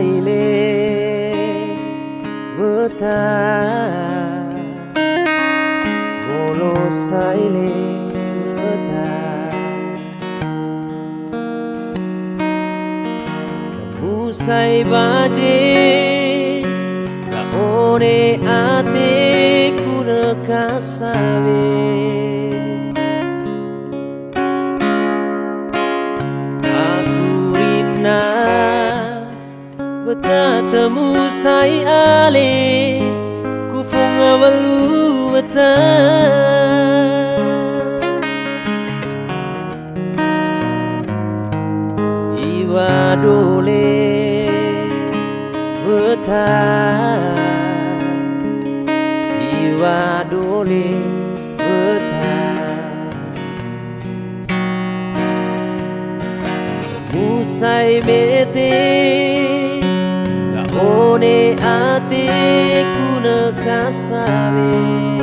saile veta bolo saile veta musai baje ka ore ate kuna kasave Bertemu saya ale ku funga walu wata Iwa dole wata Iwa dole wata Musai bete One ate kuna kasave